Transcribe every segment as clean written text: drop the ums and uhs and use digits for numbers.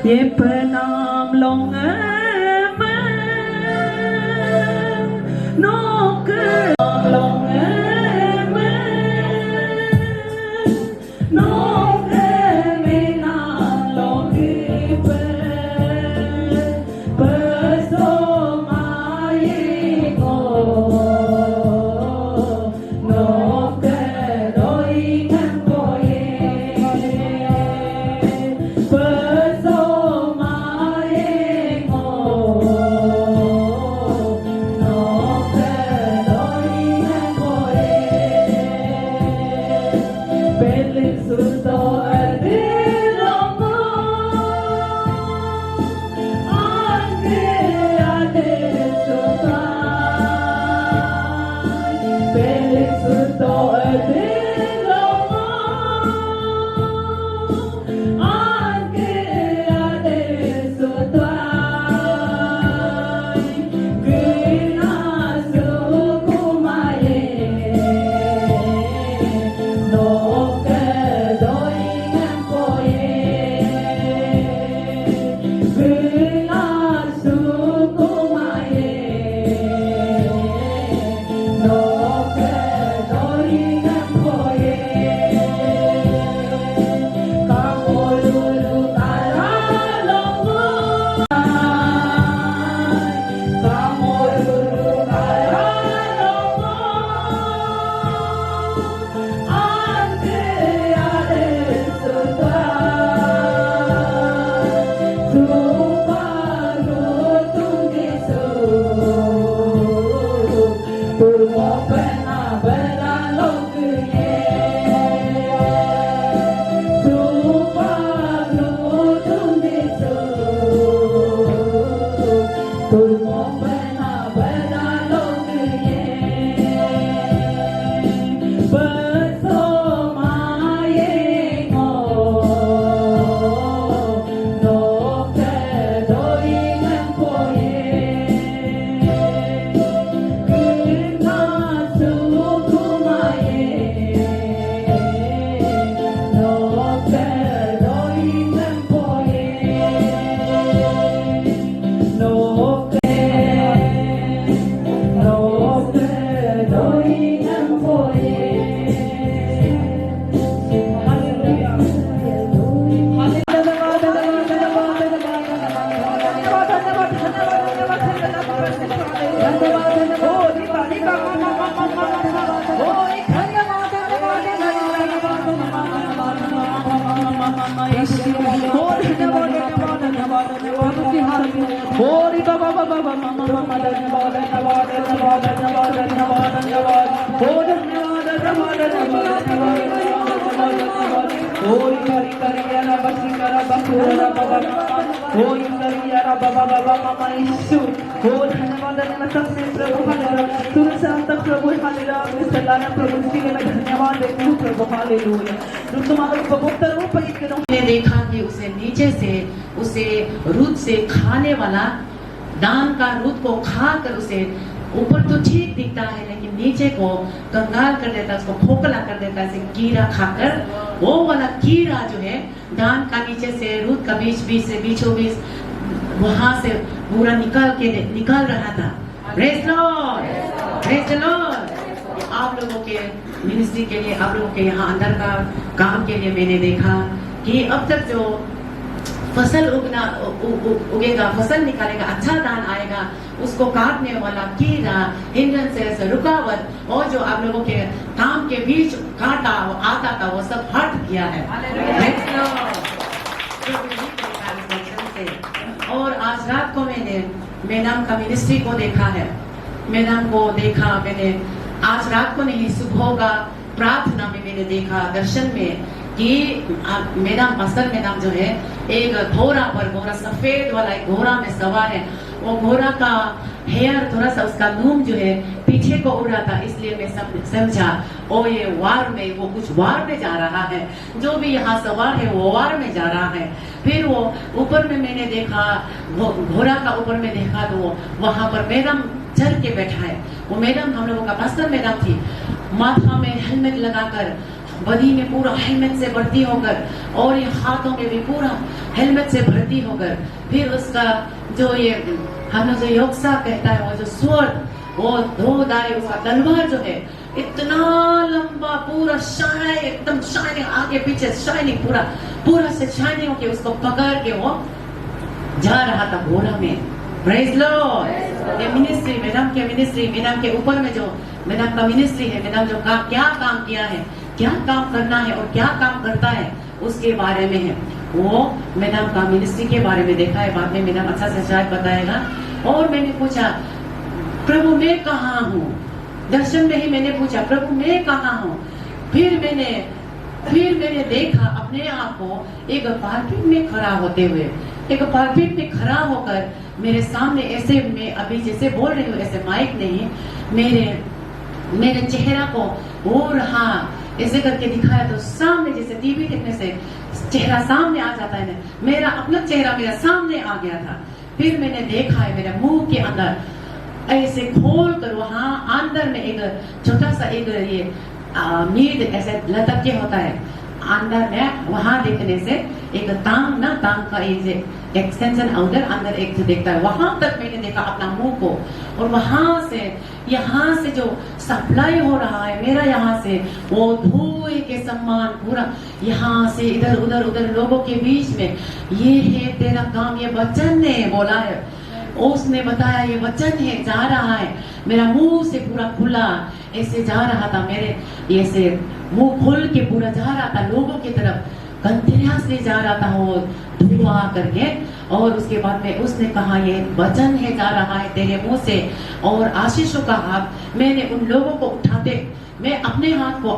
ये प्रणाम लोंगे नोक लोंगे नोक बिना लोगे परसो माये को नोक रोई कंपोये परसो Felix देखा कि उसे नीचे से उसे रूट से खाने वाला दान का रूट को खाकर उसे ऊपर तो ठीक दिखता है लेकिन नीचे को कंगाल कर देता है, उसको खोखला कर देता है, कीड़ा खाकर वो वाला कीड़ा जो है दान का नीचे से रूट का बीच से बीचों-बीच वहां से पूरा निकाल रहा था। Praise Lord, praise Lord. आप लोगों के मिनिस्ट्री के लिए, आप लोगों के यहाँ अंदर का काम के लिए मैंने देखा कि अब तक जो फसल उगेगा, फसल निकालेगा, अच्छा दान आएगा, उसको काटने वाला कीड़ा, हिंड्रेंसेस, रुकावट और जो आप लोगों के काम के बीच काटा वो आता था वो सब हट गया है। और आज रात को मैंने मैडम का मिनिस्ट्री को देखा है, मैडम को देखा मैंने आज रात को नहीं, सुबह का प्रार्थना में मैंने देखा दर्शन में कि मैडम असल मैडम जो है एक घोड़ा पर, घोड़ा सफेद वाला एक घोड़ा में सवार है। वो घोड़ा का हेयर थोड़ा सा उसका लूम जो है पीछे को उड़ रहा था, इसलिए मैं समझा ओ ये वार में, वो कुछ वार में जा रहा है, जो भी यहाँ सवार है वो वार में जा रहा है। फिर वो ऊपर में मैंने देखा, वो घोड़ा का ऊपर में देखा तो वो वहां पर मैडम चढ़ के बैठा है। वो मैडम हम लोगों का पास्टर मैडम थी, माथा में हेलमेट लगाकर, बदी में पूरा हेलमेट से भर्ती होकर और ये हाथों में भी पूरा हेलमेट से भर्ती होकर, फिर उसका जो ये हम लोग जो योक्सा कहता है, वो जो स्वord, वो दो दाए उसका तलवार जो है इतना लंबा पूरा एकदम शाइनिंग, आगे पीछे शाइनिंग, पूरा से शाइनिंग होके उसको पकड़ के वो जा रहा था घोड़ा में। Praise Lord. ये मिनिस्ट्री, मैडम के मिनिस्ट्री, मैडम के ऊपर में जो मैडम का मिनिस्ट्री है, मैडम जो क्या काम किया है, क्या काम करना है और क्या काम करता है उसके बारे में है। वो मैडम का मिनिस्ट्री के बारे में देखा है, बाद में मैडम अच्छा से शायद बताएगा। और मैंने पूछा प्रभु मैं कहाँ हूँ, दर्शन में ही मैंने पूछा प्रभु मैं कहाँ हूँ। फिर मैंने देखा अपने आप को एक पार्किंग में खड़ा होते हुए, एक पार्किंग में खड़ा होकर मेरे सामने ऐसे, मैं अभी जैसे बोल रही हूँ ऐसे माइक नहीं, मेरे चेहरा को वो रहा ऐसे करके दिखाया तो सामने जैसे टीवी देखने से चेहरा सामने आ जाता है, मेरा अपना चेहरा मेरा सामने आ गया था। फिर मैंने देखा है मेरे मुंह के अंदर ऐसे खोल कर वहां अंदर में एक छोटा सा एक ये मीट ऐसे लटक के होता है अंदर में, वहां देखने से एक टांग का एक्सटेंशन अंदर एक देखता है, वहां तक मैंने देखा अपना मुंह को। और वहां से यहाँ से जो सप्लाई हो रहा है मेरा, यहाँ से वो धुएं के समान पूरा यहाँ से इधर उधर लोगों के बीच में, ये है तेरा काम, ये वचन ने बोला है, उसने बताया ये वचन है, जा रहा है। मेरा मुंह से पूरा खुला ऐसे जा रहा था, मेरे ऐसे मुंह खोल के पूरा जा रहा था लोगों की तरफ, कंटिन्यूअसली जा रहा था वो धुआं करके। और उसके बाद में उसने कहा ये वचन है जा रहा है तेरे मुंह से, और आशीषों का हाथ मैंने उन लोगों को उठाते, मैं अपने हाथ को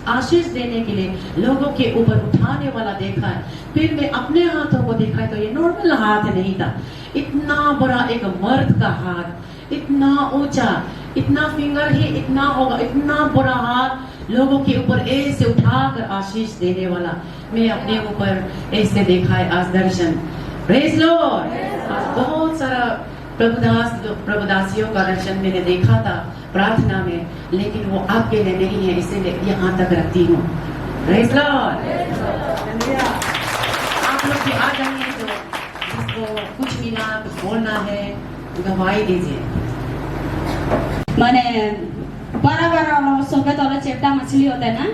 आशीष देने के लिए लोगों के ऊपर उठाने वाला देखा है। फिर मैं अपने हाथों को देखा है तो ये नॉर्मल हाथ नहीं था, इतना बड़ा एक मर्द का हाथ, इतना ऊंचा, इतना फिंगर ही इतना होगा, इतना बड़ा हाथ लोगों के ऊपर ऐसे उठाकर आशीष देने वाला मैं अपने ऊपर ऐसे देखा है आज दर्शन। Praise Lord. आज बहुत सारा प्रभुदासियों का दर्शन मैंने देखा था प्रार्थना में, लेकिन वो आपके लिए नहीं है, इसीलिए यहाँ तक रखती हूँ। Praise Lord. आप लोग भी आ जाइए, जो जिसको कुछ मिला कुछ बोलना है गवाही दीजिए। मैंने बड़ा वाला सफेद वाला चेप्टा मछली होता है ना,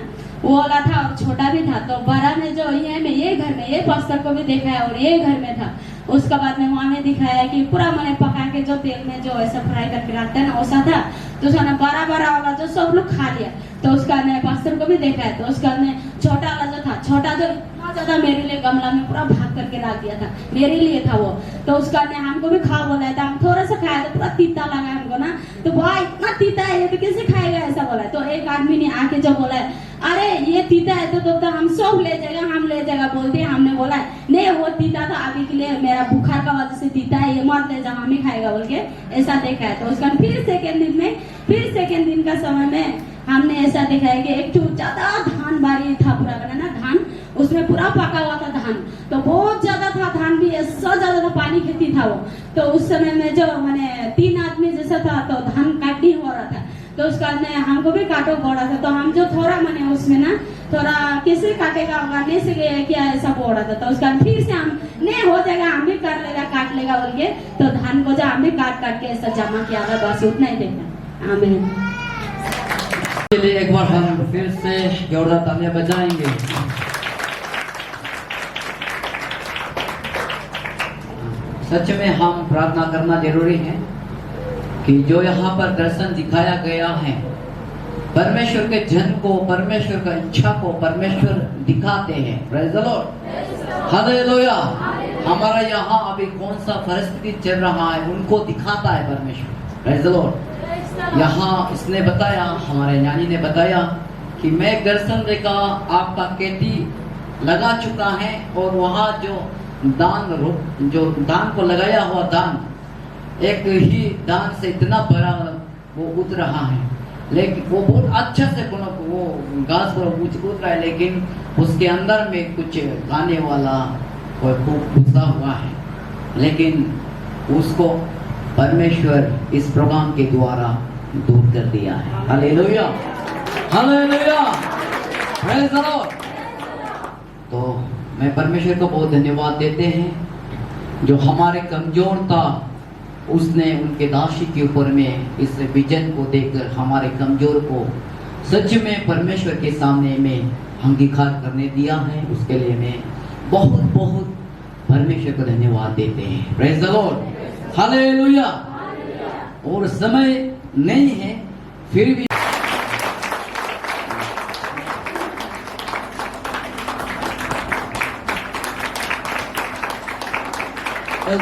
वो वाला था और छोटा भी था। तो बड़ा में जो ये घर में ये पास्टर को भी देखा है और ये घर में था। उसके बाद में वहाँ में दिखाया कि पूरा मैंने पका के जो तेल में जो ऐसा फ्राई करके रखते हैं ना वैसा था। तो उसने बड़ा वाला जो सब लोग खा लिया, तो उसका ने पास्टर को भी देखा है। तो उसका ने छोटा वाला जो था, छोटा जो बहुत ज्यादा मेरे लिए गमला में पूरा भाग करके ला दिया था, मेरे लिए था वो। तो उसका ने हमको भी खा बोला था, हम थोड़ा सा खाया तो पूरा तीता लगा हमको ना, तो वाह इतना तीता है ये तो कैसे खाएगा ऐसा बोला। तो एक आदमी ने आके जो बोला अरे ये तीता है तो हम सब ले जाएगा, हम ले जाएगा बोलते हैं। हमने बोला नहीं वो तीता था अभी के लिए, मेरा बुखार का वजह से तीता है, ये मत ले जाओ हम ही खाएगा बोल के ऐसा देखा है। तो उसका फिर सेकेंड दिन का समय में हमने ऐसा देखा है कि एक ज्यादा धान बारी था पूरा बना ना धान, उसमें पूरा पका हुआ था धान, तो बहुत ज्यादा था धान भी, ऐसा ज्यादा था, पानी खेती था वो। तो उस समय में जो मैंने 3 आदमी जैसा था तो धान काटनी हो रहा था, तो उसका में हमको भी काटो बोल रहा था। तो हम जो थोड़ा मैंने उसमें ना थोड़ा कैसे काटेगा होगा नहीं से क्या ऐसा बोल रहा था। तो उसका फिर से हम नहीं हो जाएगा हम भी कर लेगा काट लेगा बोल के, तो धान को जो हम भी काट के ऐसा जमा किया था, बस उतना ही देखा। आमीन। लिए एक बार हम फिर से जोरदार तालियां बजाएंगे। सच में हम प्रार्थना करना जरूरी है कि जो यहाँ पर दर्शन दिखाया गया है, परमेश्वर के जन को, परमेश्वर का इच्छा को परमेश्वर दिखाते हैं। Praise the Lord, hallelujah. हमारा यहाँ अभी कौन सा परिस्थिति चल रहा है उनको दिखाता है परमेश्वर। Praise the Lord. यहाँ इसने बताया, हमारे ज्ञानी ने बताया कि मैं दर्शन देखा आपका खेती लगा चुका है और वहाँ जो दान को लगाया हुआ दान, एक ही दान से इतना बड़ा वो उतर रहा है, लेकिन वो बहुत अच्छा से वो घास पर उतर रहा है, लेकिन उसके अंदर में कुछ खाने वाला घुसा हुआ है, लेकिन उसको परमेश्वर इस प्रोग्राम के द्वारा दूर कर दिया है। Hallelujah, hallelujah, praise the Lord. तो मैं परमेश्वर को बहुत धन्यवाद देते हैं जो हमारे कमजोर था, उसने उनके दासी के ऊपर में इस विजन को देखकर हमारे कमजोर को सच में परमेश्वर के सामने में अंगीकार करने दिया है। उसके लिए मैं बहुत बहुत परमेश्वर को धन्यवाद देते हैं। Praise the Lord, hallelujah. और समय नहीं है फिर भी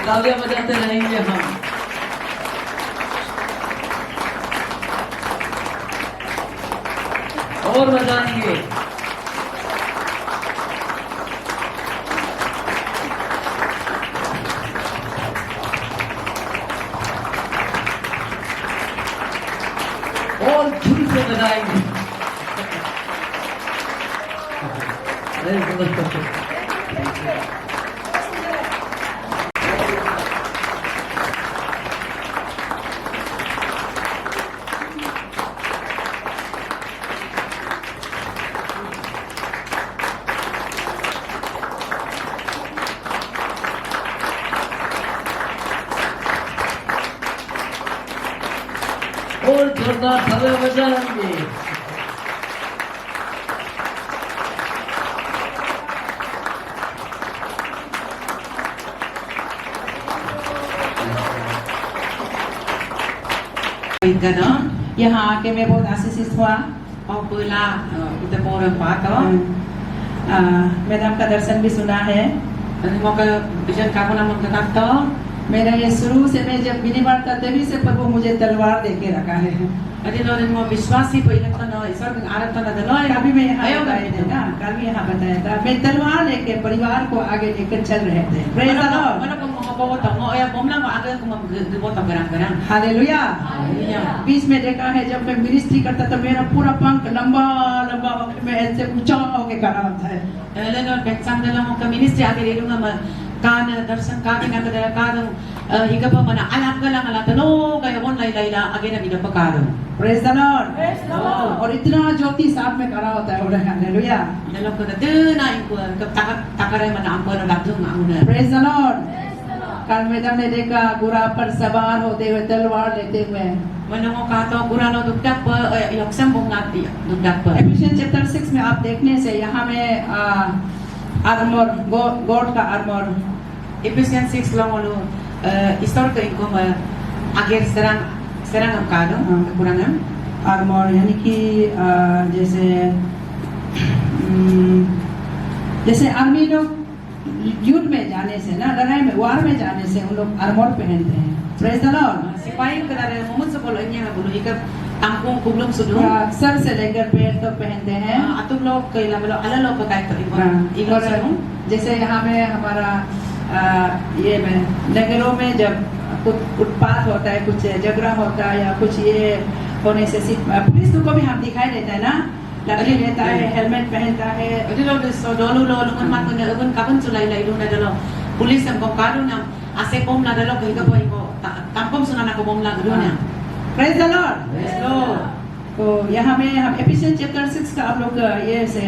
तालियां बजाते रहेंगे हम। और बजाएंगे। और धुन से बजाएंगे। और जोरदार तालियां बजाएंगे। यहाँ आके मैं बहुत आशीषित हुआ और बोला मैडम का दर्शन भी सुना है। मेरा ये शुरू से मैं जब विनिमय था तभी से प्रभु मुझे तलवार दे के रखा है। विश्वासी कभी मैं यहाँ बताया था ना, कल भी यहाँ बताया था, मैं तलवार लेके परिवार को आगे लेकर चल रहे थे। हालेलुया। बीच में देखा है जब मैं मिनिस्ट्री करता था मेरा पूरा पंख लंबा लंबा मैं ऐसे ऊंचा होके खड़ा होता है। Kan darsan kami na kadala kadang higap pa mana alam ka lang ala tano kaya mon lay layla again na bidang pakado. Praise the Lord. Praise the Lord. और इतना ज्योति साथ में खड़ा होता है। हालेलुया। नलो को दे ना इनको कब तकरे मन आंको ना लागू ना। Praise the Lord. कल मैडम ने देखा गुरा पर सवार होते हुए तलवार लेते हुए। मनों का तो गुरा नो दुक्का पर यक्षम बुंगाती दुक्का पर। Ephesians chapter 6 में आप देखने से यहाँ में armor, God का armor. Ephesians 6 lang ano historical income agar serang ang kado kekurangan armor यानी कि जैसे जैसे आर्मी लोग युद्ध में जाने से ना, लड़ाई में, वार में जाने से उन लोग आर्मर पहनते हैं। Praise the Lord. Sipai kadare momut sekolah nya bulu ikat tangkung kublum sudu. Sir से लेकर पैर तक पहनते हैं। Atum lo kaila belo ala lo pakai to ibu. और जैसे यहाँ में हमारा ये में नगरों में जब कुछ उत्पात होता है, कुछ झगड़ा होता है या कुछ ये होने से पुलिस को भी हम दिखाई देता है ना, लकड़ी लेता है, हेलमेट पहनता है। Jadi lo so dolu lo lungan mat punya ubun kabun sulai lai lu na dalo. Pulis yang kau kadu na ase pom na dalo kau ikut kau kampung sunana kau bom la gadu na. Praise the Lord. Praise Lord. तो यहाँ में हम efficiency chapter 6 का आप लोग ये से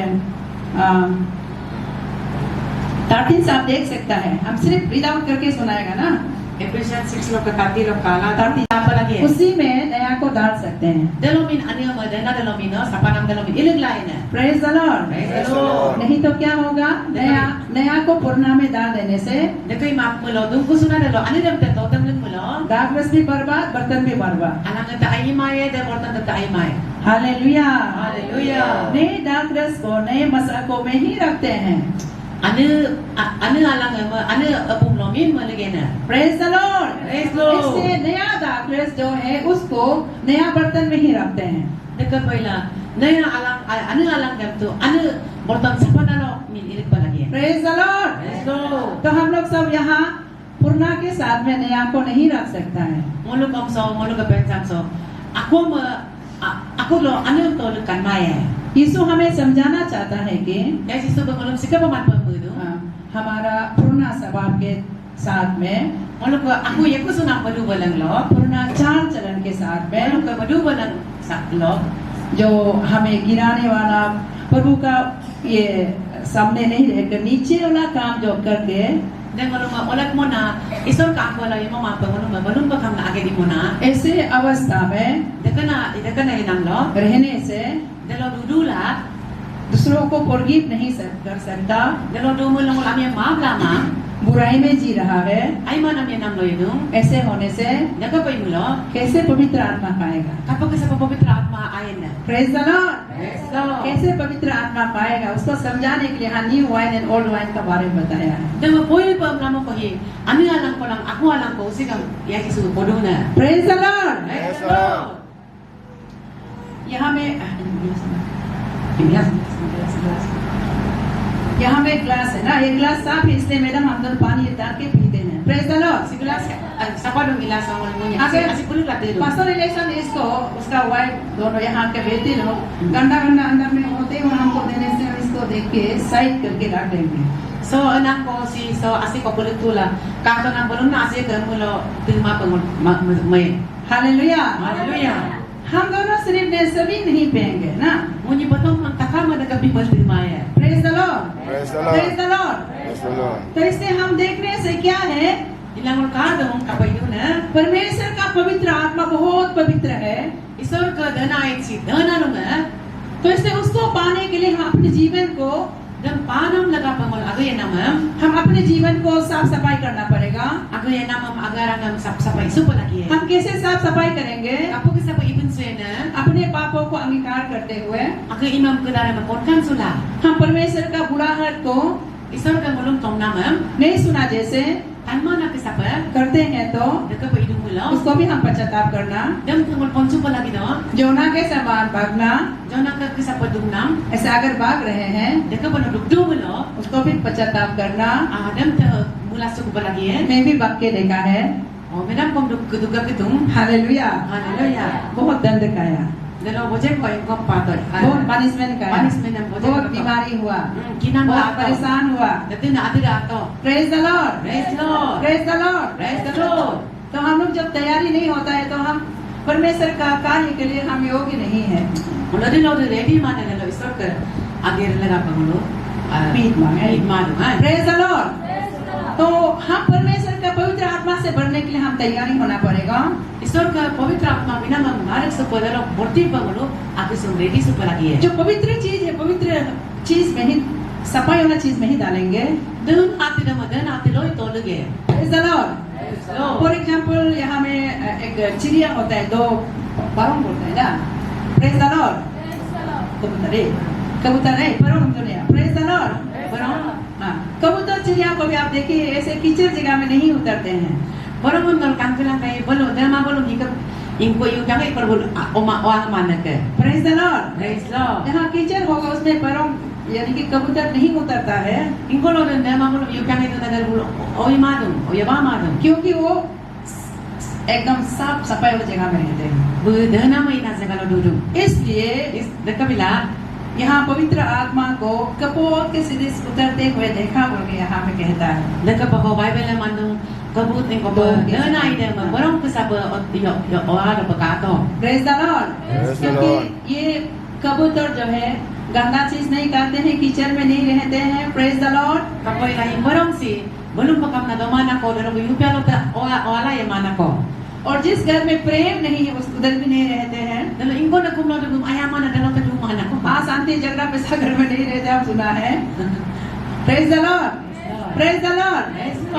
13 से आप देख सकता है, हम सिर्फ रीड आउट करके सुनाएगा ना। Ephesians 6 lo katati lo kala tati apa lagi ya? उसी में नया को डाल सकते हैं। Delomin ania ma dana delomin no sapanam delomin ilig lain na. Praise the Lord. Praise the Lord. नहीं तो क्या होगा, नया को पुराना में डाल देने से Dekai mak mulo dung kusuna dalo ani dem te to dem ling mulo. दागरस भी बर्बाद, बर्तन भी बर्बाद। Alang ta ai mai de bortan ta ai mai. Hallelujah. Hallelujah. नए दागरस को नए मसाकों में ही रखते हैं। Anu alang ma anu apum lomin ma lagi na. Praise the Lord. Praise Lord. इससे नया दागरस जो है उसको नया बर्तन में ही रखते हैं। Dekat paila naya alang dem tu anu bortan sapana lo min ilig pa lagi. Praise the Lord. Praise Lord. तो हम लोग सब यहाँ पुराना के साथ में नया को नहीं रख सकता है। Mulu kom so mulu ka pensam so. Aku lo anu to lekan mai. यीशु हमें समझाना चाहता है कि Ya sisu ba mulum sikap man pa mudu. हमारा पुराना स्वभाव के साथ में, Mulu ko aku ya ko sunang madu balang lo. पुराना चाल चलन के साथ में Mulu ka madu balang sa lo. जो हमें गिराने वाला प्रभु का ये सामने नहीं रहकर नीचे वाला काम जो करके, Dan mulu ma olak mo na isor ka ako la yung mga pa mulu ba kam na age di mo na. ऐसे अवस्था में Dekana inang lo. रहने से Dalo dudula. दूसरों को फॉरगिव नहीं कर सकता, Dalo dumul lang ulam yung maaf lamang. बुराई में जी रहा है। Ay man am yan ang lo yun. ऐसे होने से Nagapay mo lo. कैसे पवित्र आत्मा पाएगा? Kapag sa papapitra at maayin na. Praise the Lord. Praise Lord. कैसे पवित्र आत्मा पाएगा, उसको समझाने के लिए यहाँ new wine and old wine का बारे में बताया है। Dan mapoy pa ang ko hi. Ano alam ko lang, ako alam ko sigang ya Yesu ko do na. Praise the Lord. Praise the Lord. यहाँ में यहाँ में ग्लास है ना, ये ग्लास साफ है इसलिए मैडम हम लोग पानी डाल के पीते हैं। Praise the Lord. Sigla sa pa dong ila sa mga niya. Kasi kulit latte do. Pastor election इसको उसका वाइफ दोनों यहाँ के बेटे लोग गंदा गंदा अंदर में होते हैं और हमको देने से हम इसको देख के साइड करके रख देंगे। So anak ko so asi ko kulit tula. Kato na bulong na asi ka mulo tilma pa may. Hallelujah. Hallelujah. हम दोनों सिर्फ ने सभी नहीं पिएंगे ना। Muni patong ang takama na gabi mal tilma ya. Praise the Lord. Praise the Lord. Praise the Lord. Praise the Lord. तो इससे हम देखने से क्या है, Ilang ka dong kapay do na. परमेश्वर का पवित्र आत्मा बहुत पवित्र है। Isor ka dana ay si dana no na. तो इससे उसको पाने के लिए हम अपने जीवन को Dan panam laga pa mal agay namam. हम अपने जीवन को साफ सफाई करना पड़ेगा। Agay namam agarang nam sapay supo lagi. हम कैसे साफ सफाई करेंगे? Apo kisa pa ibon sa na. अपने पापों को अंगीकार करते हुए Agay imam ka dara makonkan sula. हम परमेश्वर का बुराहट को Isor ka mulong tong namam. नहीं सुना जैसे Tanma na kisa pa. करते हैं तो Daga pa idong mulo. उसको भी हम पश्चाताप करना। Dam ka mulpon supo lagi no. जोना के समान भागना, Jona ka kisa pa dumnam. ऐसे अगर भाग रहे हैं Daga pa nadugdo mulo. उसको भी पश्चाताप करना। Dam ta mula suko pa lagi eh. मैं भी भाग के देखा है। Oh, medam kom duga kitung. Hallelujah. Hallelujah. बहुत दंड खाया, Dalo bojen ko yung kompatol. बहुत पनिशमेंट खाया, Punishment ng bojen बहुत ko. बीमारी हुआ, Kinang बहुत ato. परेशान हुआ। Dati na atira ato. Praise the Lord. Praise Lord. Praise the Lord. Praise the Lord. तो हम लोग जब तैयारी नहीं होता है तो हम परमेश्वर का कार्य के लिए हम योग्य नहीं है। Mula din ako ready man na nalo isor ka. Agir laga pa mulo. Meet मांगे। Meet man. Praise the Lord. तो हम परमेश्वर का पवित्र आत्मा से भरने के लिए हम तैयारी होना पड़ेगा। Isor ka pavitra atma binamang marik sa podalo borti pa mulo. Ako so ready sa palagi जो पवित्र चीज है, पवित्र चीज में ही, सफाई वाला चीज में ही डालेंगे। Dun ati na madan ati lo ito lagi. Praise the Lord. Praise the Lord. For example यहाँ में एक चिड़िया होता है, दो परम बोलते हैं ना। Praise the Lord. कबूतर है, परम दुनिया। Praise the Lord. Parang कबूतर चिड़िया को भी आप देखिए ऐसे कीचड़ जगह में नहीं उतरते हैं। Orang menol kan bilang kayak belum, dia mah belum ikut ingko yuk jangan ikut belum oma orang mana ke? Praise the Lord. Praise Lord. जहाँ कीचड़ होगा उसमें पैरों यानी कि कबूतर नहीं उतरता है, Ingko lo dan dia mah belum yuk jangan itu negara belum. Oh ya madum, oh ya bah madum. क्योंकि वो एकदम साफ सफाई वाली जगह में रहते हैं। Berdana mah ina segala duduk. इसलिए Dekat bila यहाँ पवित्र आत्मा को कपोत के सीधे उतरते हुए देखा बोल के यहाँ पे कहता है। dekat bahawa Bible yang mandung kabut ingko berdana ina mah belum kesabar yo orang berkata. Praise the Lord. Praise the क्योंकि Lord। ये कबूतर जो है गंदा चीज नहीं करते हैं, कीचड़ में नहीं रहते हैं। Praise the Lord. Kapoi lain belum sih, belum pakam na mana ko dalam yupi lo ta ola yang mana ko. और जिस घर में प्रेम नहीं है उस उधर भी नहीं रहते हैं। Dalam ingko na kumlo dalam ayam mana dalam tu mana ko. हाँ, शांति झगड़ा पैसा घर में नहीं रहते, आप सुना है। Praise the Lord. Praise the Lord.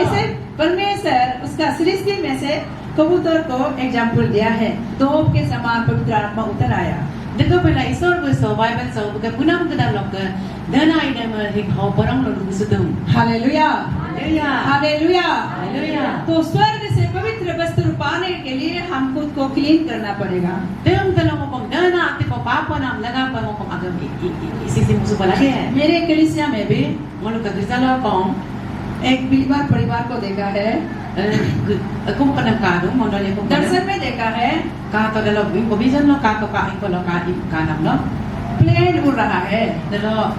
इसे परमेश्वर उसका सृष्टि में से कबूतर को एग्जाम्पल दिया है। तोप के समान पवित्र आत्मा उतर आया। Dekat bila isor beso Bible so bukan punam ke dalam ke dana ina mah hikau perang lalu kusudum. Hallelujah, Haleluya. Hallelujah. Haleluya. तो स्वर्ग से पवित्र वस्त्र पाने के लिए हम खुद को क्लीन करना पड़ेगा। Dalam dalam ngomong dana ati ko papa nam laga pa ngomong agam isi musuh lagi है. मेरे कलीसिया में भी Malu ke gerisalo kong एक बिलीवर परिवार को देखा है, aku bukan nak kado modal yang aku दर्शन में देखा है। kata dalam info vision lo kata ka info lo ka kanam lo plane उड़ रहा है, dalam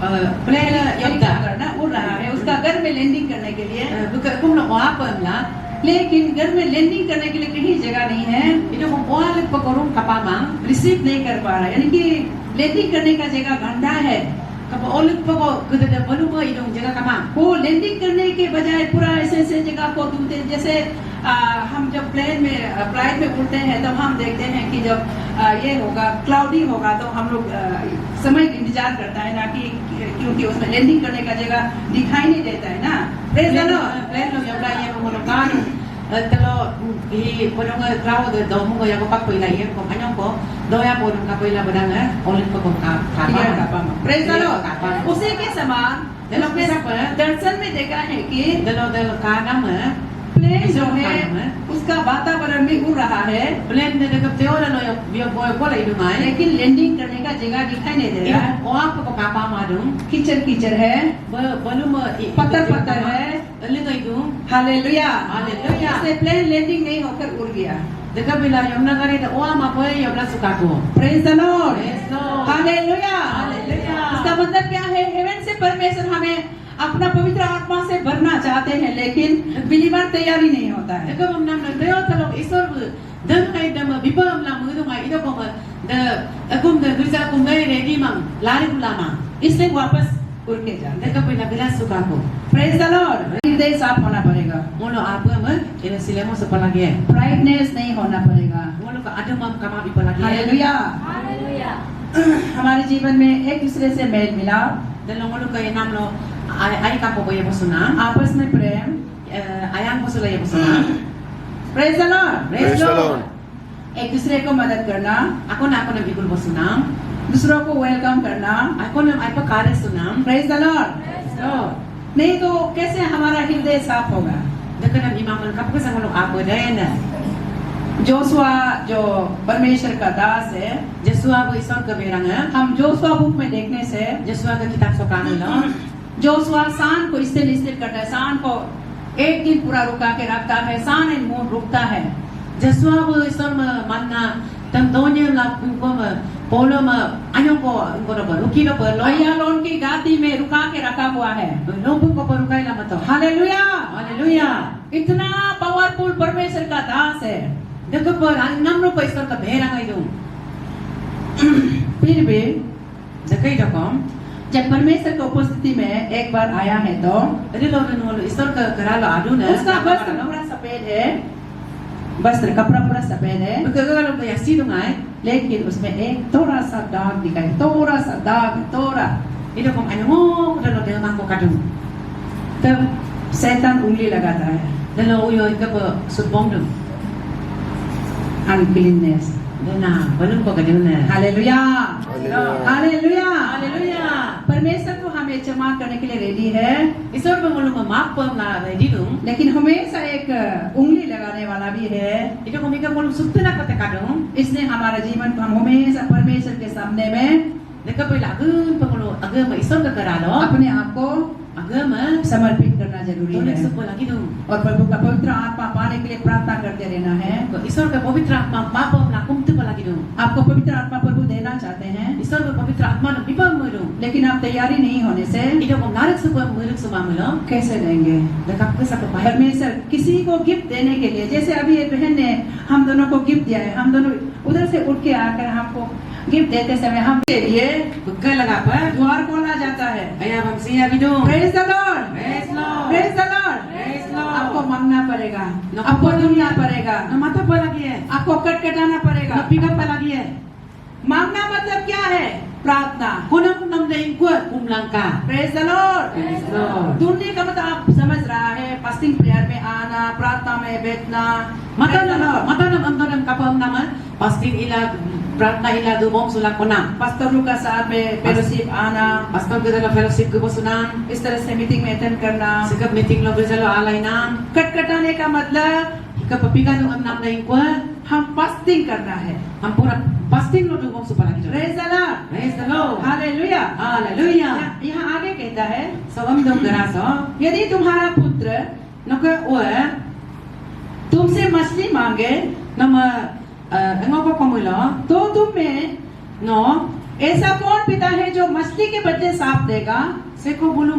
plan yodda करना उड़ रहा है उसका घर में लैंडिंग करने के लिए, bukan aku nak apa lah लेकिन घर में लैंडिंग करने के लिए कहीं जगह नहीं है, itu ko boleh pekorong kapamang receive नहीं कर पा रहा है। यानी कि लैंडिंग करने का जगह गंदा है। kapa oleh pekor kita dah baru ke hidung jaga kapang वो लैंडिंग करने के बजाय पूरा ऐसे ऐसे जगह को ढूंढते हैं। जैसे हम जब प्लेन में फ्लाइट में उड़ते हैं तब हम देखते हैं कि जब ये होगा क्लाउडी होगा तो हम लोग समय का इंतजार करता है ना कि क्योंकि उसमें लैंडिंग करने का जगह दिखाई नहीं देता है ना। Praise the Lord. plan lo yang lain yang mau kado kalau di podong kau de dom ko yang ko pak poi lain ko anyong ko doya podong ka poi la badang oleh pekor kapang praise the Lord. उसी के समान dalam kisah apa दर्शन में देखा है कि dalam kanam plane जो है उसका वातावरण भी उड़ रहा है, plan de dekat teora lo yang biar boy ko la hidung ai लेकिन लैंडिंग करने का जगह दिखाई नहीं दे रहा है। oh apa ko kapang madung कीचड़ कीचड़ है, belum पत्थर पत्थर है। Lihat itu, hallelujah. Haleluya. इससे प्लेन लैंडिंग नहीं होकर उड़ गया। dekat bila yang nagari itu, oh apa boleh yang belas suka tu. Praise the Lord. Praise Lord. Hallelujah. Haleluya. इसका मतलब क्या है? हेवन से परमेश्वर हमें अपना पवित्र आत्मा से भरना चाहते हैं, लेकिन बिलीवर तैयारी नहीं होता है। Dekat menam dan dia tolong isor dan kai dan bibam lah mengitu mai itu kau the akum the gerisa akum gay ready mang lari ulama. इसलिए वापस उड़ के जाते हैं। Dekat bila belas suka tu. Praise the Lord. हृदय साफ होना पड़ेगा, Mulu apa mah? Ini silemu sepalagi. Brightness नहीं होना पड़ेगा। Mulu ka ada mam kama ipalagi. Hallelujah. हमारे जीवन में एक दूसरे से मेल मिलाप, Dalam mulu ka enam lo ay ka po boy posuna. आपस में प्रेम। Ayang posula ya posuna. Praise the Lord. Praise the Lord। एक दूसरे को मदद करना, Ako na bigul posunam. दूसरों को वेलकम करना। Ako na ay pakare sunam. Praise the Lord. So, नहीं तो कैसे हमारा हृदय साफ होगा? dekat ng imam ka po sa mulong apo dayan na. Joshua जो परमेश्वर का दास है, Joshua ko isor ka berang ha. हम जोशुआ बुक में देखने से Joshua ka kitab so kano lo. Joshua सान को स्थिर स्थिर करता है, सान को एक दिन पूरा रुका के रखता है, सान एंड मून रुकता है। Joshua ko isor manna tantonya la ko ma polo ma anyong ko ba ruki lo ba lo. Aijalon की गादी में रुका के रखा हुआ है। Lo po ko parukai la mato. Hallelujah. Hallelujah. इतना पावरफुल परमेश्वर का दास है, Dekat po ang namro pa isor ka berang ay dong. फिर भी Dekai dokom. जब परमेश्वर की उपस्थिति में एक बार आया है तो Adi lo no isor ka karalo adu na. उसका वस्त्र पूरा सफेद है, वस्त्र कपड़ा पूरा सफेद है, Pagkakalo pa yasi dong ay. लेकिन उसमें एक थोड़ा सा दाग दिखाई, थोड़ा सा दाग, थोड़ा। Ito kung ano mo, dalo dalo man ko kadung. तब शैतान उंगली लगाता है, Dalo uyo ka po sudbong dong. अनक्लीननेस। देना बनूं को गजू ने हालेलुया हालेलुया हालेलुया परमेश्वर तो हमें क्षमा करने के लिए रेडी है ईश्वर को मुलुम माफ पर ना रेडी दूं लेकिन हमेशा एक उंगली लगाने वाला भी है इतो को मिका मुलुम सुतना कते कादूं इसने हमारा जीवन को हम हमेशा परमेश्वर के सामने में देखा पहला अगर मैं ईश्वर का करा लो अपने आप को अगर मैं समर्पित करना जरूरी तो है सब लगी दूं और प्रभु का पवित्र आत्मा पाने के लिए प्रार्थना करते रहना है तो ईश्वर का पवित्र आत्मा पाप अपना कुमते पर लगी दूं आपको पवित्र आत्मा प्रभु देना चाहते हैं ईश्वर को पवित्र आत्मा ने विपा मुलुम लेकिन आप तैयारी नहीं होने से इतो को नारक से मुलुक से मामला कैसे देंगे देखा कैसा को पाए परमेश्वर किसी को गिफ्ट देने के लिए जैसे अभी एक बहन ने हम दोनों को गिफ्ट दिया है हम दोनों उधर से उठ के आकर हमको गिफ्ट देते समय हम के लिए बुक्का लगा पर द्वार खोला जाता है अया हम सिया भी दूं praise the Lord praise Lord praise the Lord praise Lord आपको मांगना पड़ेगा न आपको दुनिया पड़ेगा न माथा पर लगी है आपको कटकटाना पड़ेगा न पिकअप पर लगी है मांगना मतलब क्या है प्रार्थना कोना कुनम दे इनको कुमलंका praise the Lord praise Lord दुनिया का मतलब आप समझ रहा है फास्टिंग प्रेयर में आना प्रार्थना में बैठना mata nam अंदर kapam nama pasti ila प्रार्थना ila do bom sulak kona पास्टरों का साथ में फेलोशिप आना pastor ke dalam fellowship ke bosunan इस तरह से मीटिंग में अटेंड करना sikap meeting lo bezalo alainan कटकटाने का मतलब ke pepikan do nam na inko हम फास्टिंग करना है हम पूरा fasting lo do bom supala gitu praise the Lord praise the lord hallelujah hallelujah यहाँ आगे कहता है sawam dom garaso यदि तुम्हारा पुत्र noka o तुमसे मछली मांगे nama engoko komulo तो तुम्हें no ऐसा कौन पिता है जो मछली के बदले सांप देगा seko bulu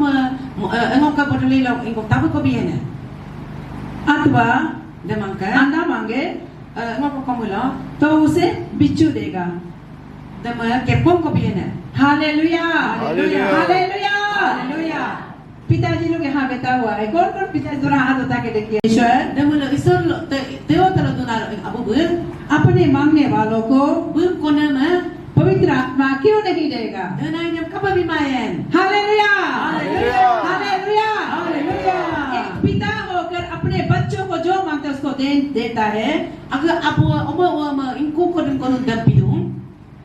engoka bodoli lo ingo tabu ko biene अथवा demangka अंडा मांगे engoko komulo तो उसे बिच्छू देगा dama kepom ko biene hallelujah hallelujah. Hallelujah haleluya पिताजी लोग यहाँ बैठा हुआ है कौन कौन पिताजी जरा हाथ उठा के देखिए ईश्वर Namun isor teo talo donar abu bun अपने मांगने वालों को bun kona ma पवित्र आत्मा क्यों नहीं देगा danai nyam kapa bimayan hallelujah hallelujah. Hallelujah hallelujah. एक पिता होकर अपने बच्चों को जो मांगता है उसको देता है aga abu oma ingku kodun kodun dampidung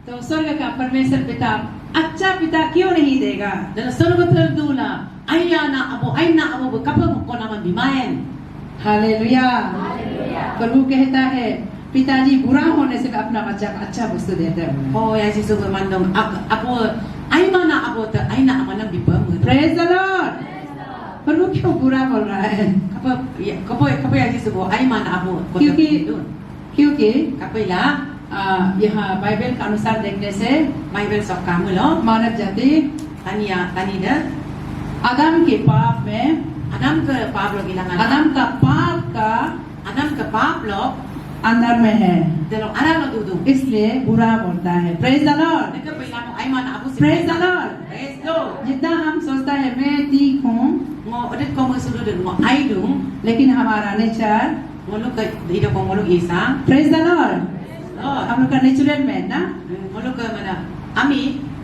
तो स्वर्ग का परमेश्वर पिता अच्छा पिता क्यों नहीं देगा dan sorgo terdula ayana abu kapa kona man bimayan hallelujah प्रभु कहता है पिताजी बुरा होने से भी अपना बच्चा को अच्छा वस्तु देते हैं oh ya si sugo mandong abu ay mana abu ta ay na amanam bipam praise the Lord प्रभु क्यों बुरा बोल रहा है kapa ya si sugo ay mana abu क्योंकि kapa la यहाँ बाइबल के अनुसार देखने से Bible sok kamu lo मानव जाति tanida आदम के पाप में Adam ke Pablo gilangan आदम का पाप का Adam ke Pablo अंदर में है dalam ada lo duduk इसलिए बुरा बोलता है praise the Lord mereka bilang ai mana aku praise the Lord praise Lord जितना हम सोचता है मैं ठीक हूँ mo ulit ko mo sudut mo ai dung लेकिन हमारा nature mo lu ke hidup ko mo lu isa praise the Lord Lord हम लोग का नेचुरल मैन ना mo lu ke mana ami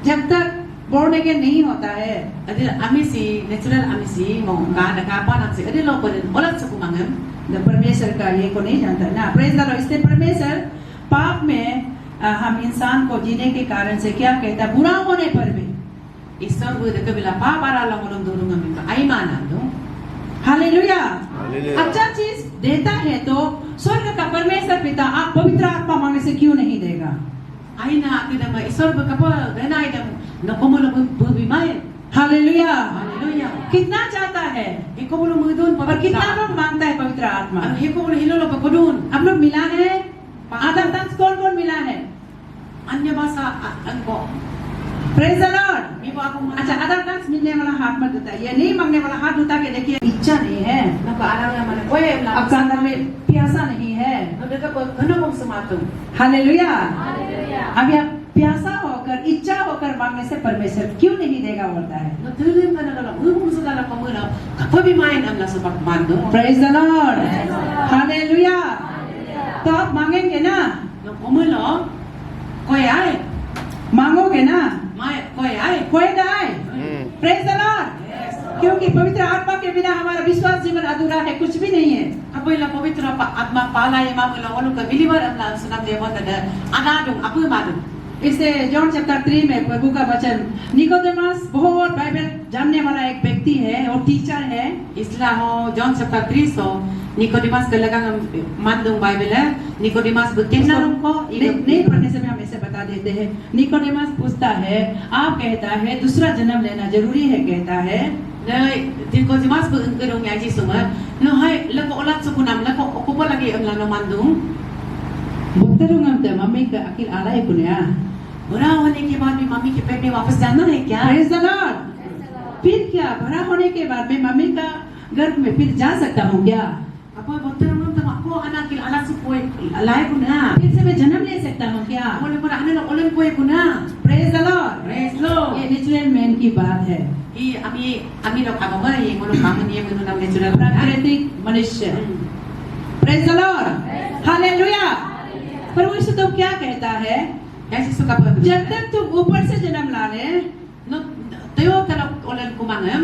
जब तक born again नहीं होता है adil ami si natural ami si mo ka nakapa nang si adil lo ko din olat sa kumangam तो परमेश्वर का ये को नहीं जानता ना प्रेज द लॉर्ड इसलिए परमेश्वर पाप में हम इंसान को जीने के कारण से क्या कहता है बुरा होने पर भी isor bu de bila pa para lo ngulung durung ami ai mana dung hallelujah अच्छा चीज देता है तो स्वर्ग का परमेश्वर पिता आप पवित्र आत्मा मांगने से क्यों नहीं देगा ai na kita ma isor bu kapa dana idam no komo lo bu bimay hallelujah haleluya कितना चाहता है iko mo lu mudun और कितना लोग मांगता है पवित्र आत्मा ang hiko mo hilo lo pakodun आप लोग मिला है आदम तक कौन कौन मिला है anya basa angko praise the Lord ibo ako अच्छा आदम तक मिलने वाला हाथ मत उठाइए ये नहीं मांगने वाला हाथ उठा के देखिए इच्छा नहीं है nako alam naman ko eh आपका अंदर में प्यासा नहीं है Mereka kena bom sematung. Hallelujah अभी आप प्यासा होकर इच्छा होकर मांगने से परमेश्वर क्यों नहीं देगा बोलता है No tulim ka na lang. Umum sa dala pamula. Kapag bimain ang nasa pagmando. Praise the Lord hallelujah तो आप मांगेंगे ना No pamula. Koy ay. मांगोगे ना May koy ay. कोई आए प्रेज द लॉर्ड Yes. क्योंकि पवित्र आत्मा के बिना हमारा विश्वास जीवन अधूरा है, कुछ भी नहीं है। Apabila pavitra atma pala yang mau lawan ke biliwar amla senam dewa tada anadung apa madung. इससे जॉन चैप्टर 3 में प्रभु का वचन, निकोदेमस बहुत बाइबल जानने वाला एक व्यक्ति है और टीचर है। Istilah ho John chapter 3 so Nicodemus ke lagang mandung Bible है Nicodemus berkenal ko नहीं पढ़ने से भी हम इसे बता देते हैं। निकोदेमस पूछता है, आप कहता है दूसरा जन्म लेना जरूरी है, कहता है Nicodemus berengkerong ngaji semua no hai lako olat sukunam lako okupa lagi amla no mandung भुगतरू ngam mummy का अकिल आला है कुनिया बड़ा होने के बाद में मम्मी के पेट में वापस जाना है क्या? Praise the Lord. फिर क्या बड़ा होने के बाद में मम्मी का गर्भ में फिर जा सकता हूँ क्या? apa berterang tu aku anak kil anak supoi lai guna फिर से मैं जन्म ले सकता हूँ क्या? boleh pada anak olen koi guna praise the Lord. praise lord ये नेचुरल मैन की बात है, I ami lok agama ye ngolo kamen ye menu nam natural प्राकृतिक मनुष्य। Praise the Lord, hallelujah. प्रभु यीशु तो क्या कहता है, ya si suka apa जब तक तुम ऊपर से जन्म ला ले no teo kalau olen kumangam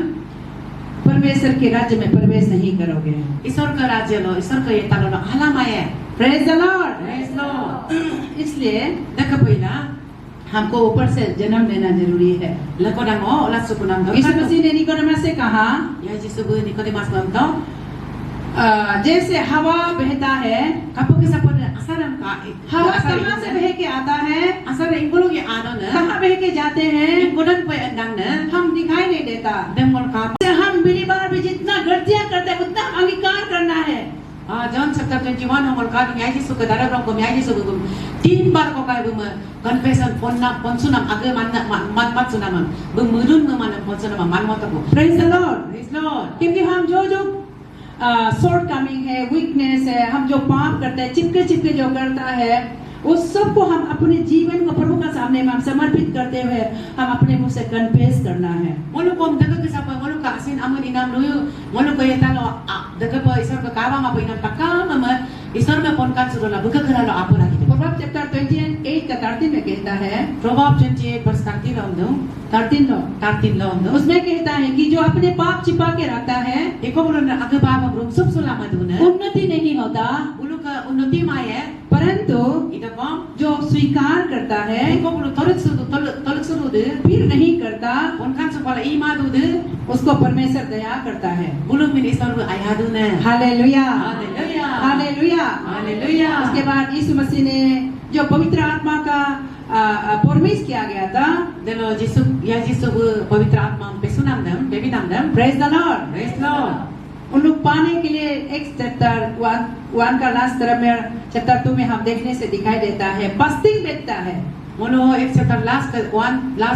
परमेश्वर के राज्य में प्रवेश नहीं करोगे। ईश्वर का राज्य लो ईश्वर का ये तालो लो halama ye praise the Lord. praise lord इसलिए dak poina हमको ऊपर से जन्म लेना जरूरी है। lako damo olat sukunam do यीशु मसीह ने निकोदेमस से कहा, ya jisu bu Nicodemus mam to जैसे हवा बहता है, kapu kisa pon asaram ka हवा कहाँ से बह के आता है, asar ingolo ye ano na कहाँ बह के जाते हैं, ingolon po andang na हम दिखाई नहीं देता। demol ka हम बिली बार भी जितना गलतियां करते हैं उतना अंगीकार करना है। John chapter 21 hongol ka ngai jisu ke darah rong ko ngai jisu bu 3 bar ko kai bu ma confession pon sunam age man sunam bu murun ma man pon sunam man mo to praise the Lord. praise lord क्योंकि हम जो short coming है, weakness है, हम जो पाप करते हैं, चिपके जो करता है, उस सब को हम अपने जीवन को प्रभु का सामने में हम समर्पित करते हुए हम अपने मुंह से कन्फेस करना है। molu kom daga ke sapa molu ka asin amun inam luyu molu ko yeta lo daga pa isor ka kawa ma po inam takam ma isor me pon kan surola buka kala lo apo lagi proverb chapter 28 का 13 में कहता है, Proverbs 28 verse 13 lo ndo 13 lo ndo उसमें कहता है कि जो अपने पाप छिपा के रखता है eko bulu na age baba brum sub sulama duna उन्नति नहीं होता, ulu ka unnati ma ye परंतु ida bom जो स्वीकार करता है eko bulu toluk suru de फिर नहीं करता, pon kan supala ima du de उसको परमेश्वर दया करता है। bulu min isor bu ayadu na hallelujah, haleluya hallelujah. haleluya उसके बाद यीशु मसीह ने जो पवित्र आत्मा का प्रॉमिस किया गया था, delo jisu bu pavitra atma pesunam dam baby nam dam praise the Lord, praise lord उन लोग पाने के लिए एक चैप्टर 1 का लास्ट तरफ में चैप्टर 2 में हम देखने से दिखाई देता है, फास्टिंग बैठता है। mono ek chapter last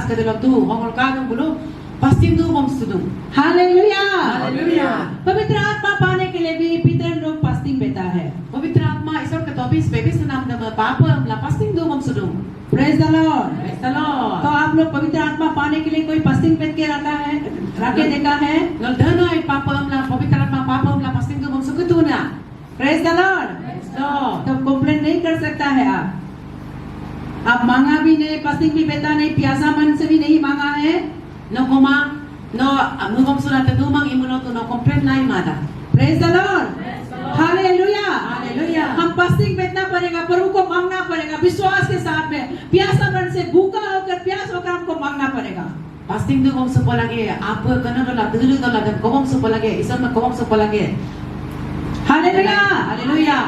ka delo tu hongol ka dum bulu pastin du bom studum hallelujah, haleluya पवित्र आत्मा पाने के लिए भी पितर लोग फास्टिंग बैठा है। pavitra atma isor ka tobis baby sunam dam papa la pastin du bom studum praise the Lord. praise the lord तो आप लोग पवित्र आत्मा पाने के लिए कोई फास्टिंग बैठ के रखा है, रखे देखा है? lol dhanai papa la pavitra atma papa la pastin du bom sukutu na praise the Lord. praise lord तो कंप्लेन नहीं कर सकता है आप मांगा भी नहीं, फास्टिंग भी बैठा नहीं, प्यासा मन से भी नहीं मांगा है, no koma no mugom sunat du mang imuno tu no complain nai mada praise the Lord, hallelujah. haleluya हम फास्टिंग बैठना पड़ेगा, प्रभु को मांगना पड़ेगा विश्वास के साथ में, प्यासा मन से, भूखा होकर, प्यास होकर हमको मांगना पड़ेगा। pasting du bom supo lagi apa kana dola dulu dola dan kobom supo lagi isor me kobom supo lagi hallelujah. haleluya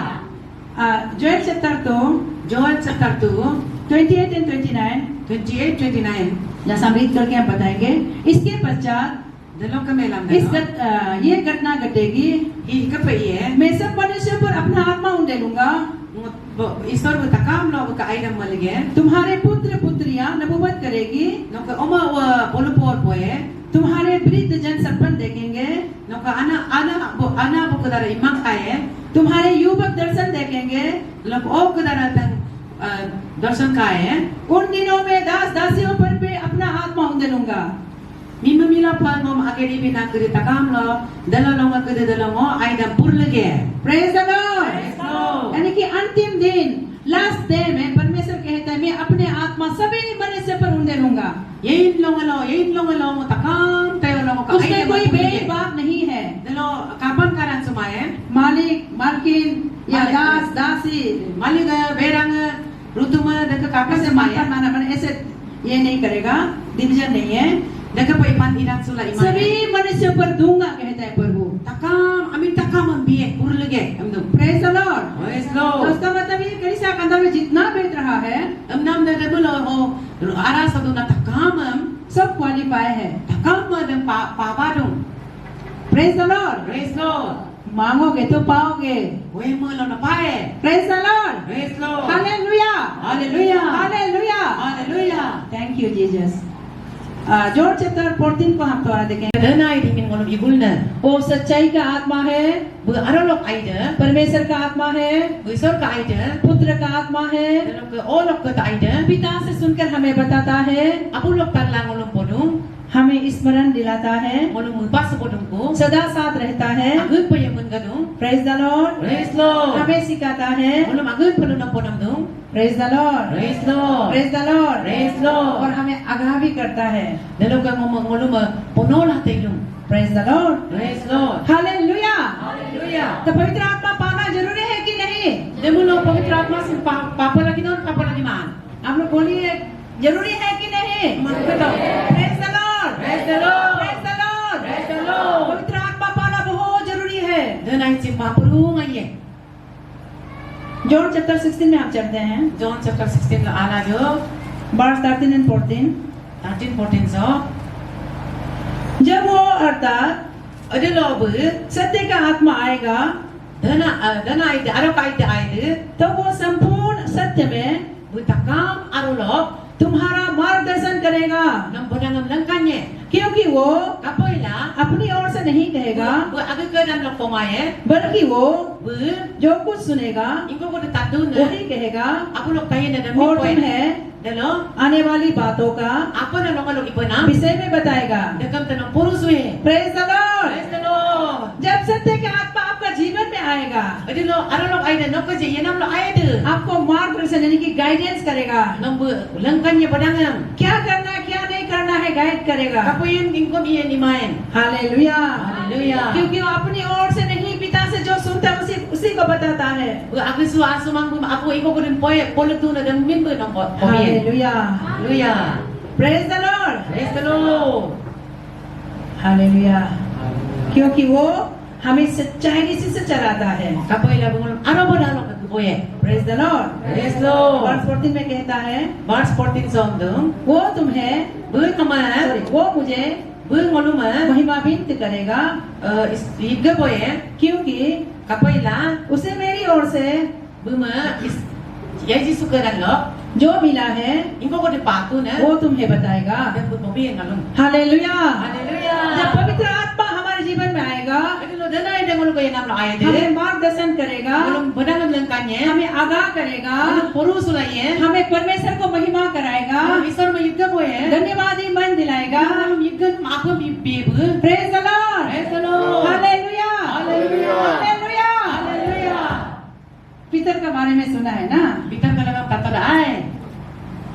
Joel chapter 2 Joel chapter 2 28 and 29 28-29 जैसा हम रीड करके हम बताएंगे। इसके पश्चात dalawang kami lang ये घटना घटेगी, Hikapaiye, मैं सब मनुष्यों पर अपना आत्मा उंडेलूंगा, isor takam lo ka aidam malige, तुम्हारे पुत्र पुत्रियां नबूवत करेगी, no ka oma wa polupor poe, तुम्हारे वृद्ध जन सपन देखेंगे, no ka ana bo kadara imang kaye, तुम्हारे युवक दर्शन देखेंगे। lo ko kadara tang darshan kaye, उन दिनों में दास दासियों पर भी अपना आत्मा उंडेलूंगा। mimamila pa ngom ageri bina kiri takam lo, dalalonga kiri dalalongo aidam purlege. Praise the Lord. Praise Lord. यानी कि अंतिम दिन, लास्ट डे में परमेश्वर कहता है मैं अपने आत्मा सभी मनुष्य पर उंडेलूंगा। Yain long takam tayo long ka उसमें कोई भेदभाव नहीं है। Dalo kapan karan sumayan? मालिक मालकिन या मालिक। दास दासी Maliga berang rutuma deka kapan ऐसे मानता sumayan? माना मैंने ऐसे ये नहीं करेगा, डिवीजन नहीं है। Deka pa ipan iran sula iman. सभी मनुष्यों पर दूंगा कहता है प्रभु। Takam amin takam ambiye purlege amdu. Praise the Lord. Praise तो Lord. उसका मतलब ये कलीसिया के अंदर में जितना भेद रहा है Amnam da debulo ho ara saduna takamam सब क्वालिफाई है। takam dan papadung. Praise the Lord. Praise Lord. मांगोगे तो पाओगे। We mo lo na pae. Praise the Lord. Praise Lord. Hallelujah Hallelujah. Hallelujah. Hallelujah. Thank you Jesus. John chapter 14 को हम थोड़ा देखें। Danai di min ngolom ibulna. वो सच्चाई का आत्मा है, Bu arolok aida. परमेश्वर का आत्मा है, Bu isor ka aida. पुत्र का आत्मा है। Dalam ke olok ke aida. पिता से सुनकर हमें बताता है, Apulok tanlang ngolom podung. हमें स्मरण दिलाता है, Ngolom mupas podung ko. सदा साथ रहता है। Agun pa yung gadung. Praise the Lord. Praise Lord. हमें सिखाता है। Ngolom agun pa ng podung dung. Praise the Lord. Praise Lord. Praise the Lord. Praise Lord. और हमें आगाह भी करता है। Dalam ka ngolom ponol hatailung. Praise the Lord. Praise Lord. Hallelujah. Hallelujah. तो पवित्र आत्मा पाना जरूरी है कि नहीं? Demulo pavitra atma sin papa lagi non papa lagi man. आप लोग बोलिए, जरूरी है कि नहीं? Magkataw. Praise the Lord. Praise the Lord. Praise the Lord. Praise the Lord. पवित्र आत्मा पाना बहुत जरूरी है। Danay si papurung ay John chapter 16 में आप चलते हैं, John chapter 16 la ala yo. Verse 13 and 14। 13-14 so. जब वो अर्थात Adelo bu. सत्य का आत्मा आएगा Dana ide aro ka ide ide. तो वो संपूर्ण सत्य में Bu takam arolok. तुम्हारा मार्गदर्शन करेगा, Nang bodangam lang kanye. क्योंकि वो Kapoy la. अपनी ओर से नहीं कहेगा, Bu agad ka nam lok pomaye. बल्कि वो Bu. जो कुछ सुनेगा Ingo ko tatun na. वही कहेगा Ako lok tayo na dami और po. तुम्हें Dalo. आने वाली बातों का Ako na nongalok iba na. विषय में बताएगा। Dakam tanong purus we. Praise the Lord. Praise the Lord. जब सत्य का आत्मा आपका जीवन में आएगा, Adelo arolok ay na nokko je yenam lo ay आपको मार्गदर्शन यानी कि गाइडेंस करेगा, Nang bu lang kanye badangam. क्या करना है क्या नहीं करना है गाइड करेगा। Kapoyin ingkom iyan imayan. Hallelujah. Hallelujah. क्योंकि वो अपनी ओर से नहीं, पिता से जो सुनता है उसी को बताता है। Bu aku su asu mang bu aku iko ko din poy polutu na dang min bu nang ko. Hallelujah. Hallelujah. Praise the Lord. Praise the Lord. Hallelujah. क्योंकि वो हमें सच्चाई से चलाता है। Kapoy la bungol ano badalo ka poy. Praise the Lord. Praise the Lord. Verse 14 में कहता है, Verse 14 song dung. वो तुम्हें Bu kama. सॉरी वो मुझे Bu ngoluma. महिमान्वित करेगा, Is iga poy. क्योंकि Kapoy la. उसे मेरी ओर से Bu ma is Yeji suka dan lo. जो मिला है Ingo ko din patu na. वो तुम्हें बताएगा। Dan bu mobi ngalung. Hallelujah. जब Hallelujah. पवित्र आत्मा हमारे जीवन में आएगा, Adelo danay dang ngolo ko yenam lo ay हमें मार्गदर्शन करेगा, Ngolong badangam lang kanye. हमें आगाह करेगा, Ngolong purus la ye. हमें परमेश्वर को महिमा कराएगा, Isor mo yugga po eh. धन्यवादी मन दिलाएगा। Ngolong yugga maako bibu. Praise the Lord. Praise the Lord. Hallelujah. Hallelujah. Hallelujah. Hallelujah. पीतर के बारे में सुना है ना? Bitar ka lang tato na ay.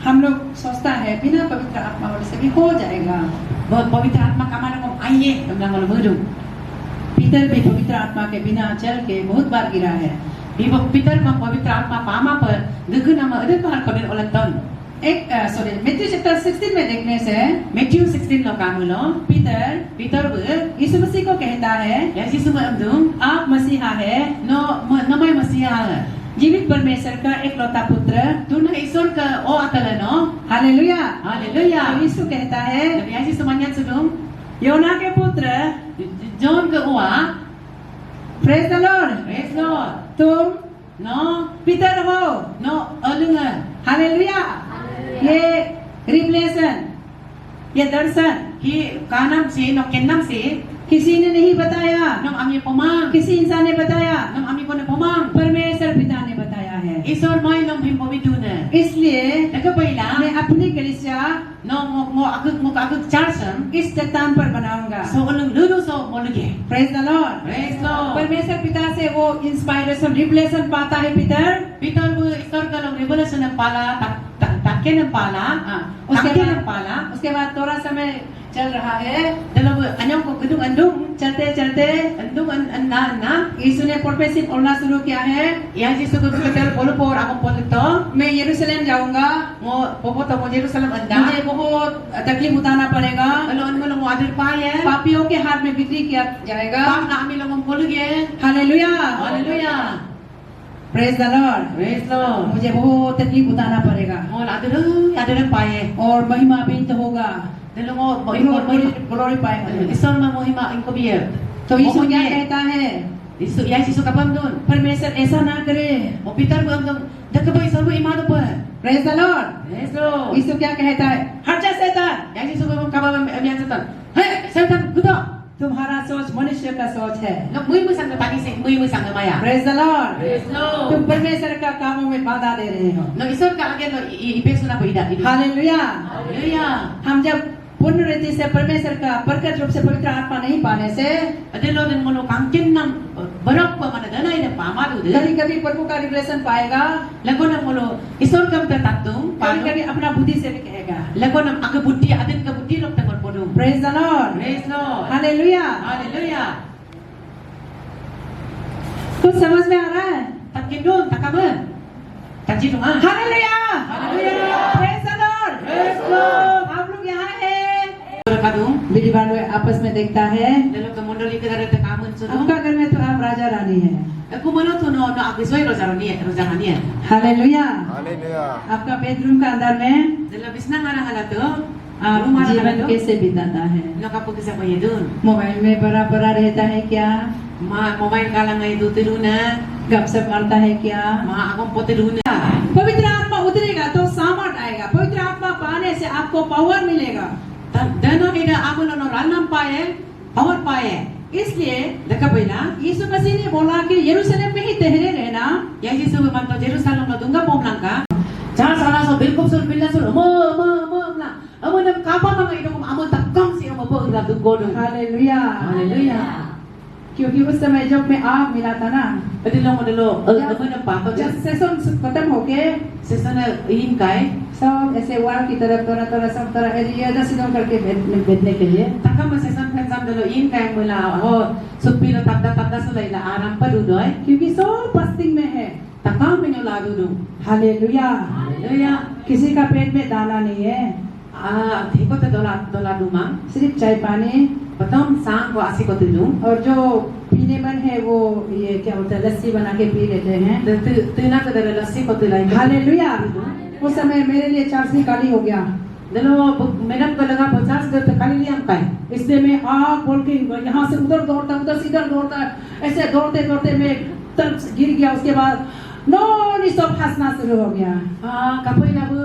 हम लोग सोचता है बिना पवित्र आत्मा वाले से भी हो जाएगा। Bahut pavitra atma kamana ko aye. Kamlang ngolo mudu. पीतर भी पवित्र आत्मा के बिना चल के बहुत बार गिरा है। Bibo Peter ma pavitra atma pama pa. Dugu nama adun mahal ko din ulan ton. एक सॉरी मैथ्यू चैप्टर 16 में देखने से Matthew 16 lo kamulo. पीतर Peter bu. यीशु मसीह को कहता है, Yasi suma amdung. आप मसीहा है, No may masiya. जीवित परमेश्वर का एकलौता पुत्र। Tuna isor ka o atala no. Hallelujah. Hallelujah. तो यीशु कहता है, Yasi sumanyan sudum. योना के पुत्र, John ka uwa. Praise the Lord, Praise Lord. तुम No. पितर हो। No. Alungan. हालेलुया। ये रिवलेशन, ये दर्शन Ki kanam si no kenam si. किसी ने नहीं बताया, Nam ami pomang. किसी इंसान ने बताया, Nam ami ko na pomang. परमेश्वर पिता ने बताया है। Isor may nam him pamiduna. इसलिए Nagkabayla. मैं अपनी कलीसिया No mo agak charsan. इस चट्टान पर बनाऊंगा। So ulung lulu so moluge. Praise the Lord. Praise Lord. परमेश्वर पिता से वो इंस्पायरेशन रिवलेशन पाता है पीतर। Peter bu isor ka long revelation ng pala takken ng pala. उसके Takken बाद ng pala. उसके बाद थोड़ा समय चल रहा है, Dalawa anyong ko anak. यीशु ने प्रोफेसी बोलना शुरू किया है, Yang Yesus ko betul polo por akong polo to. मैं यरूशलेम जाऊंगा, Mo popoto mo Jerusalem anda. मुझे बहुत तकलीफ उठाना पड़ेगा, Alon mo lang mo adir pa ye. पापियों के हाथ में बिक्री किया जाएगा। Pam na amin lang mo polo ye. Hallelujah, Hallelujah. Praise the Lord. Praise Lord. मुझे बहुत तकलीफ उठाना पड़ेगा Mo adir pa ye. और महिमा बिंत होगा, Dalo mo mo imo glory पाएगा। Isor ma mo hima inko bier. तो यीशु क्या कहता है, Isu ya Yesus kapam dun. परमेश्वर ऐसा ना करे। Mo pitar mo ang dakabo isor mo imado pa. Praise the Lord. Praise Lord. यीशु क्या कहता है, हट जा शैतान। Yang Yesus ko kapam yang setan. Hey, setan gudo. तुम्हारा सोच मनुष्य का सोच है। No muy sang pagi sing muy sang maya. Praise the Lord. Praise Lord. तुम परमेश्वर का कामों में बाधा दे रहे हो। No isor ka again no ipeso na po ida. Hallelujah. Hallelujah. हम जब पूर्ण रीति से परमेश्वर का प्रकट रूप से पवित्र आत्मा नहीं पाने से Adelo din mo no kangkin nam barok pa man danay na pamado de. कभी कभी प्रभु का रिवलेशन पाएगा, Lago nam mo no isor kam ta tatum कभी pano. कभी अपना बुद्धि से भी कहेगा। Lago nam aga buddhi adin ka buddhi lok tangon podum. Praise the Lord. Praise Lord. Hallelujah. Hallelujah. कुछ समझ में आ रहा है? Takin dun takaman. Taji dun ah. Hallelujah. Hallelujah. Praise the Lord. Praise Lord. आप लोग यहाँ हैं। Kadung. मेरी बात आपस में देखता है, Lalo ka mondoli ka dare ta kamun so no. आपका घर में तो आप राजा रानी हैं। Aku mana tu no agisoi rozarani. Hallelujah. Hallelujah. आपका बेडरूम का अंदर में Dala bisna ngara hala tu. आप Rumah जीवन hala tu. कैसे बिताता है? Laka po kisa pa yedun. Mobile में बड़ा बड़ा रहता है क्या? Ma mobile ka lang ay dutiru na. गपशप मारता है क्या? Ma akong potiru na. पवित्र आत्मा उतरेगा तो सामर्थ आएगा। पवित्र आत्मा पाने से आपको पावर मिलेगा। Dana ida amo no ranam pae. Power pae. इसलिए Daka pila. यीशु मसीह ने बोला कि यरूशलेम में ही ठहरे रहना। Yang Yesus manto Jerusalem na dunga pom lang ka. Jangan salah so bilkup sur billah sur mo na. Amo nam kapa mga ito amo takam si amo po ila dugodo. Hallelujah. Hallelujah. क्योंकि उस समय जब मैं आग मिला था ना, Adilo mo dilo. Amo nam pa to जब सेशन खत्म हो के Sesana in kai. सब ऐसे वाल की तरफ तरह सब तरह इधर सीधा करके बैठने के लिए Taka masesan pensam dilo in kai mula ho supilo tabda sulay la aram pa dudoy. क्योंकि सब पस्तिंग में है। Taka minula dudu. Hallelujah. Hallelujah. किसी का पेट में दाना नहीं है, Dhiko ta dola dumang. सिर्फ चाय पानी, Patam sang ko asi ko tulung. और जो पीने मन है वो ये क्या बोलते हैं लस्सी बना के पी लेते हैं। Tina ka dala lassi ko tulay. Hallelujah. उस समय मेरे लिए चार्सी खाली हो गया, Dalo menam ko langa 50 do ta kali liam kai. इसलिए मैं आग बोल के यहाँ से उधर दौड़ता उधर से इधर दौड़ता, ऐसे दौड़ते दौड़ते मैं तरफ गिर गया। उसके बाद नॉन स्टॉप हंसना शुरू हो गया। Kapoy na bu